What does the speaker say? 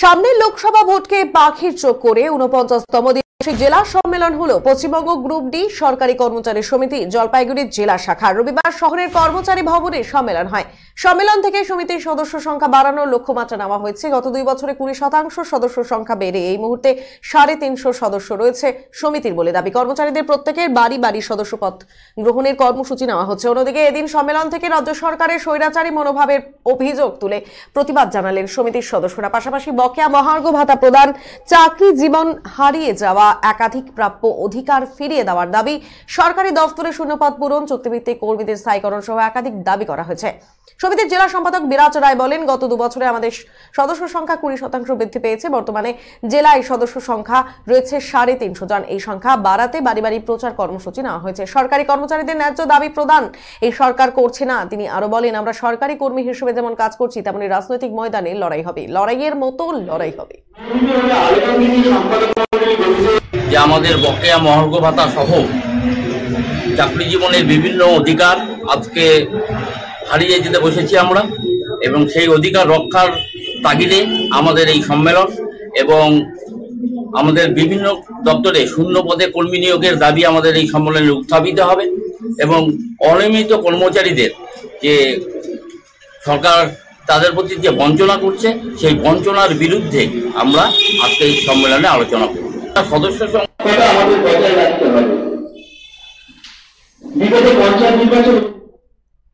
সামনের লোকসভা ভোটকে পাখির চোখ করে ৪৯তম দিবসে জেলা সম্মেলন হলো পশ্চিমবঙ্গ গ্রুপ ডি সরকারি কর্মচারী সমিতি জলপাইগুড়ি জেলা শাখা। রবিবার শহরের কর্মচারী ভবনে সম্মেলন হয়। সম্মেলন থেকে সমিতির সদস্য সংখ্যা বাড়ানোর লক্ষ্যমাত্রা নেওয়া হয়েছে। গত 2 বছরে 20% সদস্য সংখ্যা বেড়ে এই মুহূর্তে 350 সদস্য রয়েছে সমিতির বলে দাবি। কর্মচারীদের প্রত্যেকের বাড়ি বাড়ি সদস্যপদ গ্রহণের কর্মসূচি নেওয়া হচ্ছে। অন্যদিকে এদিন সম্মেলন থেকে রাজ্য সরকারের স্বৈরাচারী মনোভাবের অভিযোগ তুলে প্রতিবাদ জানালেন সমিতির সদস্যরা। পাশাপাশি বকেয়া মহার্ঘ ভাতা প্রদান, চাকরি জীবন হারিয়ে যাওয়া একাধিক প্রাপ্য অধিকার ফিরিয়ে দেওয়ার দাবি, সরকারি দফতরে শূন্যপদ পূরণ, চুক্তিভিত্তিক কর্মীদের স্থায়ীকরণ সহ একাধিক দাবি করা হয়েছে। সমিতির জেলা সম্পাদক বিরাজ রায় বলেন, গত 2 বছরে আমাদের সদস্য সংখ্যা 20% বৃদ্ধি পেয়েছে। বর্তমানে জেলায় সদস্য সংখ্যা রয়েছে 350 জন। এই সংখ্যা বাড়াতে বাড়ি বাড়ি প্রচার কর্মসূচি নেওয়া হয়েছে। সরকারি কর্মচারীদের ন্যায্য দাবি প্রদান এই সরকার করছে না। তিনি আরো বলেন, আমরা সরকারি কর্মী হিসেবে যেমন কাজ করছি তেমনি রাজনৈতিক ময়দানে লড়াই হবে, লড়াইয়ের মতো লড়াই হবে। যে আমাদের বকেয়া মহার্ঘ ভাতা সহ চাকরি জীবনের বিভিন্ন অধিকার আজকে হারিয়ে যেতে বসেছি আমরা, এবং সেই অধিকার রক্ষার তাগিদে আমাদের এই সম্মেলন এবং আমাদের বিভিন্ন দপ্তরে শূন্য পদে কর্মী নিয়োগের দাবি আমাদের এই সম্মেলনে উত্থাপিত হবে। এবং অনিয়মিত কর্মচারীদের যে সরকার তাদের প্রতি যে বঞ্চনা করছে, সেই বঞ্চনার বিরুদ্ধে আমরা আজকে এই সম্মেলনে আলোচনা করব। সদস্য সংখ্যা আমাদের বজায় রাখতে হবে। বিগত পঞ্চায়েত নির্বাচন